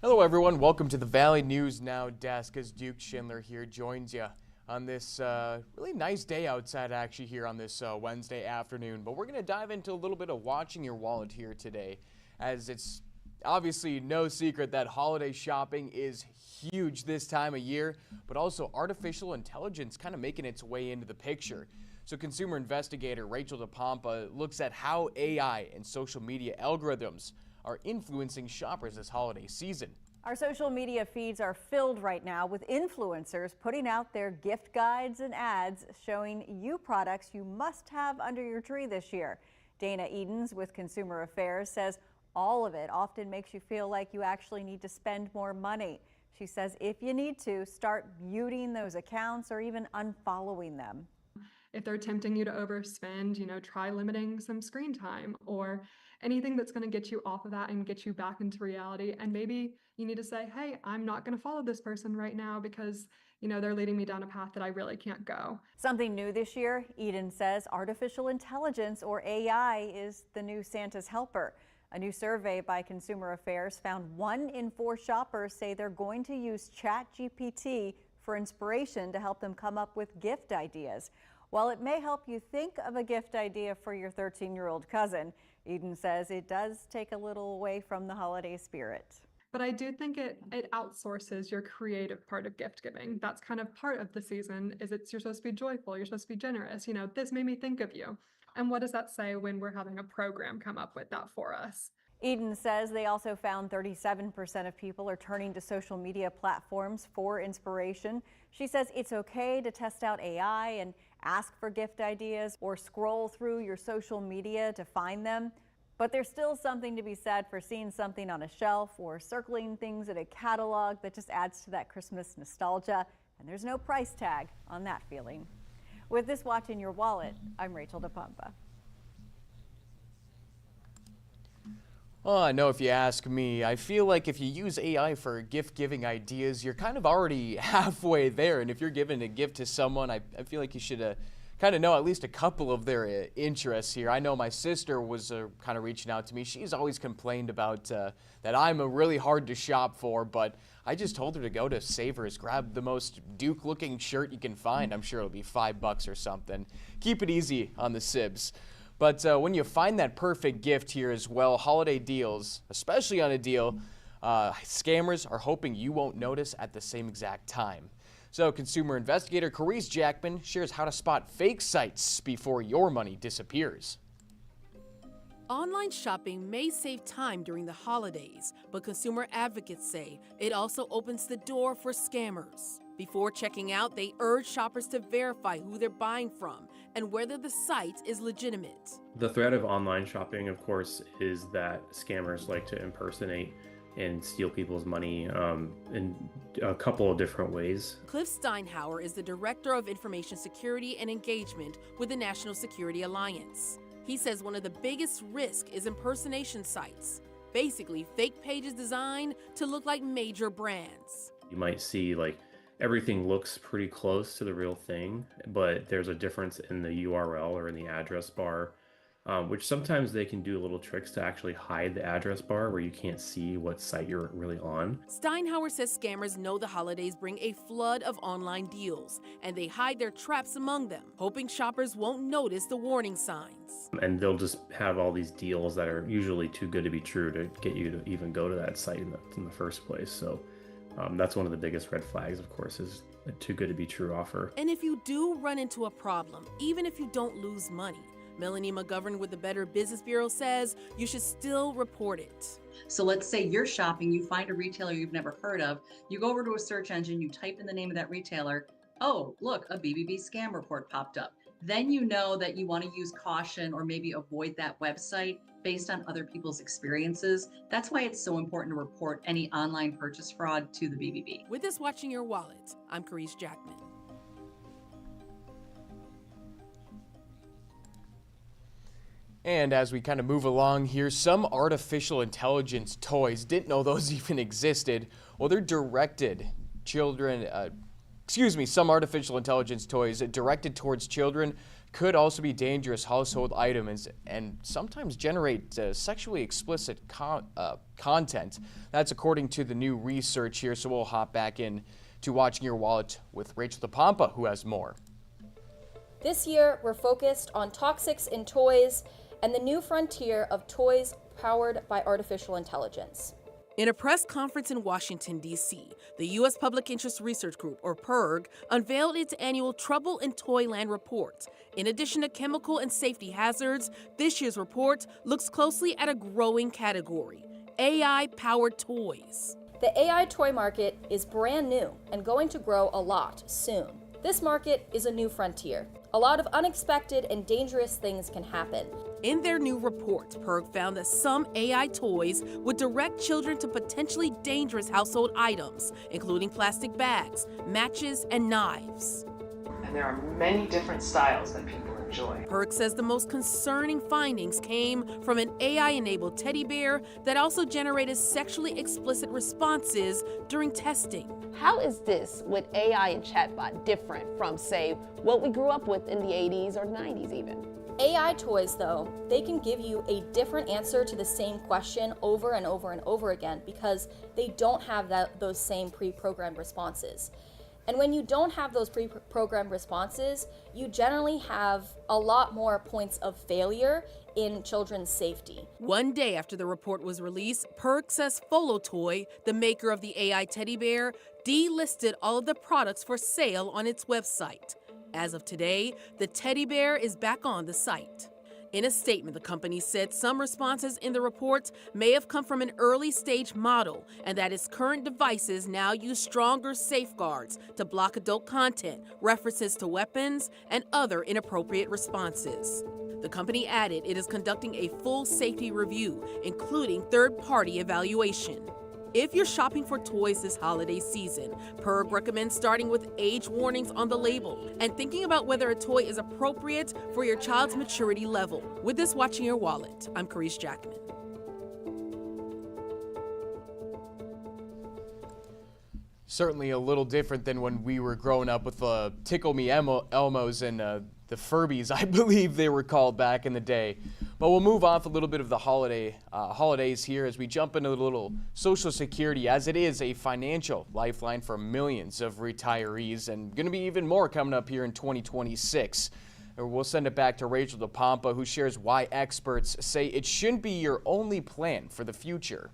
Hello everyone, welcome to the Valley News Now desk as Duke Schindler here joins you on this really nice day outside actually here on this Wednesday afternoon. But we're going to dive into a little bit of watching your wallet here today, as it's obviously no secret that holiday shopping is huge this time of year, but also artificial intelligence kind of making its way into the picture. So consumer investigator Rachel DePompa looks at how AI and social media algorithms are influencing shoppers this holiday season. Our social media feeds are filled right now with influencers putting out their gift guides and ads showing you products you must have under your tree this year. Dana Edens with Consumer Affairs says all of it often makes you feel like you actually need to spend more money. She says if you need to, start muting those accounts or even unfollowing them. If they're tempting you to overspend, try limiting some screen time or anything that's going to get you off of that and get you back into reality. And maybe you need to say, hey, I'm not going to follow this person right now because, they're leading me down a path that I really can't go. Something new this year, Eden says artificial intelligence or AI is the new Santa's helper. A new survey by Consumer Affairs found 1 in 4 shoppers say they're going to use ChatGPT for inspiration to help them come up with gift ideas. While it may help you think of a gift idea for your 13-year-old cousin, Eden says it does take a little away from the holiday spirit. But I do think it outsources your creative part of gift giving. That's kind of part of the season, is you're supposed to be joyful, you're supposed to be generous. This made me think of you. And what does that say when we're having a program come up with that for us? Eden says they also found 37% of people are turning to social media platforms for inspiration. She says it's okay to test out AI and ask for gift ideas or scroll through your social media to find them. But there's still something to be said for seeing something on a shelf or circling things in a catalog that just adds to that Christmas nostalgia. And there's no price tag on that feeling. With this watch in your wallet, I'm Rachel DePompa. Well, I know if you ask me, I feel like if you use AI for gift-giving ideas, you're kind of already halfway there. And if you're giving a gift to someone, I feel like you should kind of know at least a couple of their interests here. I know my sister was kind of reaching out to me. She's always complained about that I'm really hard to shop for, but I just told her to go to Savers, grab the most Duke-looking shirt you can find. I'm sure it'll be $5 or something. Keep it easy on the sibs. But when you find that perfect gift here as well, holiday deals, especially on a deal, scammers are hoping you won't notice at the same exact time. So consumer investigator Carice Jackman shares how to spot fake sites before your money disappears. Online shopping may save time during the holidays, but consumer advocates say it also opens the door for scammers. Before checking out, they urge shoppers to verify who they're buying from and whether the site is legitimate. The threat of online shopping, of course, is that scammers like to impersonate and steal people's money in a couple of different ways. Cliff Steinhauer is the Director of Information Security and Engagement with the National Security Alliance. He says one of the biggest risks is impersonation sites, basically fake pages designed to look like major brands. You might see everything looks pretty close to the real thing, but there's a difference in the URL or in the address bar, which sometimes they can do little tricks to actually hide the address bar where you can't see what site you're really on. Steinhauer says scammers know the holidays bring a flood of online deals, and they hide their traps among them, hoping shoppers won't notice the warning signs. And they'll just have all these deals that are usually too good to be true to get you to even go to that site in the first place. So that's one of the biggest red flags, of course, is a too good to be true offer. And if you do run into a problem, even if you don't lose money, Melanie McGovern with the Better Business Bureau says you should still report it. So let's say you're shopping, you find a retailer you've never heard of, you go over to a search engine, you type in the name of that retailer, oh, look, a BBB scam report popped up. Then you know that you want to use caution or maybe avoid that website based on other people's experiences. That's why it's so important to report any online purchase fraud to the BBB. With this Watching Your Wallet, I'm Carice Jackman. And as we kind of move along here, some artificial intelligence toys, didn't know those even existed. Well, they're directed some artificial intelligence toys directed towards children could also be dangerous household items and sometimes generate sexually explicit content. That's according to the new research here. So we'll hop back in to Watching Your Wallet with Rachel DePompa, who has more. This year, we're focused on toxics in toys and the new frontier of toys powered by artificial intelligence. In a press conference in Washington, D.C., the U.S. Public Interest Research Group, or PIRG, unveiled its annual Trouble in Toyland report. In addition to chemical and safety hazards, this year's report looks closely at a growing category: AI-powered toys. The AI toy market is brand new and going to grow a lot soon. This market is a new frontier. A lot of unexpected and dangerous things can happen. In their new report, PIRG found that some AI toys would direct children to potentially dangerous household items, including plastic bags, matches, and knives. And there are many different styles that people enjoy. PIRG says the most concerning findings came from an AI-enabled teddy bear that also generated sexually explicit responses during testing. How is this with AI and chatbot different from, say, what we grew up with in the 80s or 90s even? AI toys, though, they can give you a different answer to the same question over and over and over again because they don't have those same pre-programmed responses. And when you don't have those pre-programmed responses, you generally have a lot more points of failure in children's safety. One day after the report was released, PIRG says Toy, the maker of the AI teddy bear, delisted all of the products for sale on its website. As of today, the teddy bear is back on the site. In a statement, the company said some responses in the report may have come from an early-stage model and that its current devices now use stronger safeguards to block adult content, references to weapons, and other inappropriate responses. The company added it is conducting a full safety review, including third-party evaluation. If you're shopping for toys this holiday season, PIRG recommends starting with age warnings on the label and thinking about whether a toy is appropriate for your child's maturity level. With this Watching Your Wallet, I'm Carice Jackman. Certainly a little different than when we were growing up with the Tickle Me Elmos and the Furbies, I believe they were called back in the day. But we'll move off a little bit of the holidays here as we jump into a little Social Security, as it is a financial lifeline for millions of retirees, and going to be even more coming up here in 2026. We'll send it back to Rachel DePompa, who shares why experts say it shouldn't be your only plan for the future.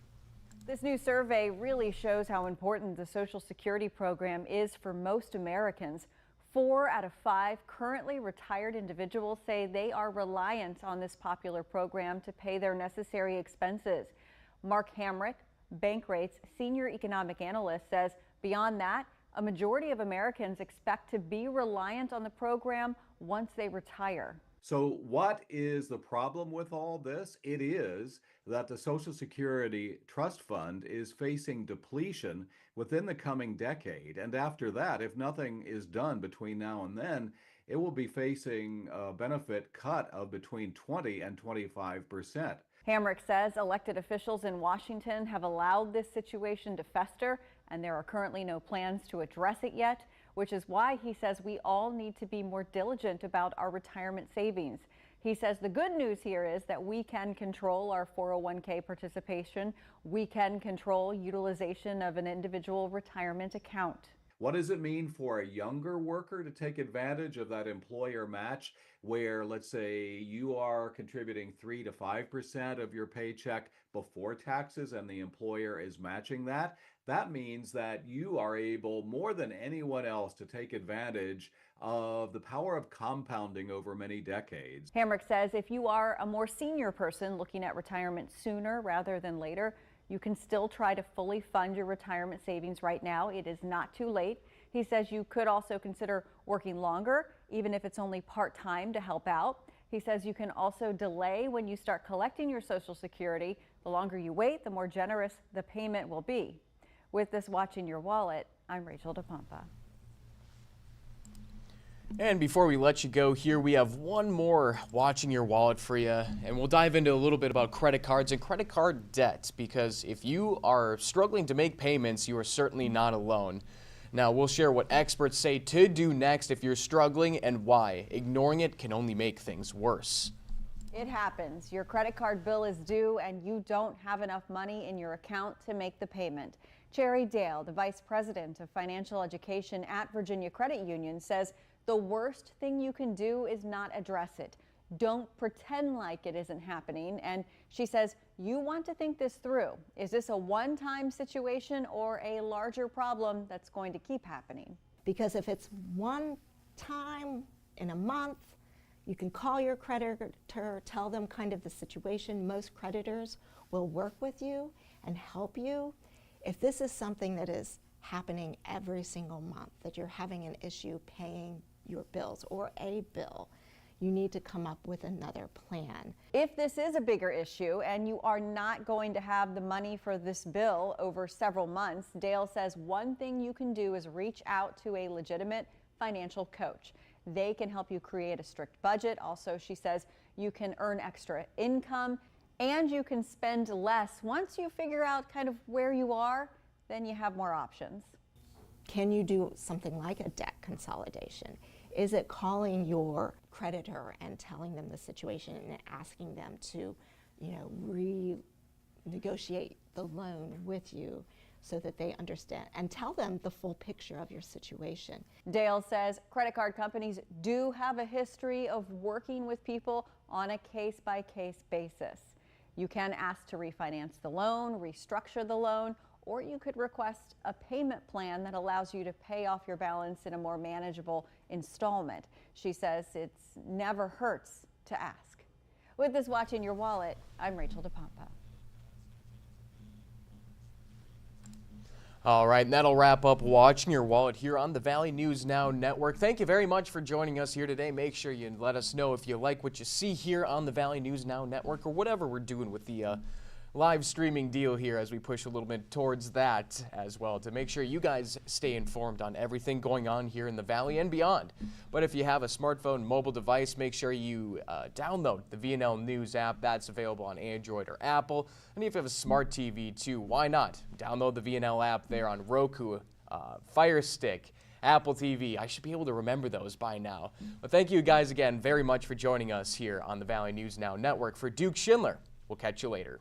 This new survey really shows how important the Social Security program is for most Americans. 4 out of 5 currently retired individuals say they are reliant on this popular program to pay their necessary expenses. Mark Hamrick, Bankrate's senior economic analyst, says beyond that, a majority of Americans expect to be reliant on the program once they retire. So what is the problem with all this? It is that the Social Security Trust Fund is facing depletion within the coming decade. And after that, if nothing is done between now and then, it will be facing a benefit cut of between 20 and 25%. Hamrick says elected officials in Washington have allowed this situation to fester, and there are currently no plans to address it yet, which is why he says we all need to be more diligent about our retirement savings. He says the good news here is that we can control our 401k participation. We can control utilization of an individual retirement account. What does it mean for a younger worker to take advantage of that employer match where, let's say, you are contributing 3 to 5% of your paycheck before taxes and the employer is matching that? That means that you are able, more than anyone else, to take advantage of the power of compounding over many decades. Hamrick says if you are a more senior person looking at retirement sooner rather than later, you can still try to fully fund your retirement savings right now. It is not too late. He says you could also consider working longer, even if it's only part-time, to help out. He says you can also delay when you start collecting your Social Security. The longer you wait, the more generous the payment will be. With this Watching Your Wallet, I'm Rachel DePompa. And before we let you go here, we have one more watching your wallet for you, and we'll dive into a little bit about credit cards and credit card debt, because if you are struggling to make payments, you are certainly not alone. Now, we'll share what experts say to do next if you're struggling and why. Ignoring it can only make things worse. It happens. Your credit card bill is due and you don't have enough money in your account to make the payment. Cherry Dale, the Vice President of Financial Education at Virginia Credit Union, says the worst thing you can do is not address it. Don't pretend like it isn't happening. And she says you want to think this through. Is this a one-time situation or a larger problem that's going to keep happening? Because if it's one time in a month, you can call your creditor, tell them kind of the situation. Most creditors will work with you and help you. If this is something that is happening every single month, that you're having an issue paying your bills or a bill, you need to come up with another plan. If this is a bigger issue and you are not going to have the money for this bill over several months, Dale says one thing you can do is reach out to a legitimate financial coach. They can help you create a strict budget. Also, she says you can earn extra income and you can spend less. Once you figure out kind of where you are, then you have more options. Can you do something like a debt consolidation? Is it calling your creditor and telling them the situation and asking them to, renegotiate the loan with you so that they understand and tell them the full picture of your situation? Dale says credit card companies do have a history of working with people on a case-by-case basis. You can ask to refinance the loan, restructure the loan, or you could request a payment plan that allows you to pay off your balance in a more manageable installment. She says it never hurts to ask. With this Watch in Your Wallet, I'm Rachel DePompa. All right, and that'll wrap up Watching Your Wallet here on the Valley News Now Network. Thank you very much for joining us here today. Make sure you let us know if you like what you see here on the Valley News Now Network or whatever we're doing with the live streaming deal here as we push a little bit towards that as well to make sure you guys stay informed on everything going on here in the Valley and beyond. But if you have a smartphone, mobile device, make sure you download the VNN News app. That's available on Android or Apple. And if you have a smart TV too, why not? Download the VNN app there on Roku, Fire Stick, Apple TV. I should be able to remember those by now. But thank you guys again very much for joining us here on the Valley News Now Network. For Duke Schindler, we'll catch you later.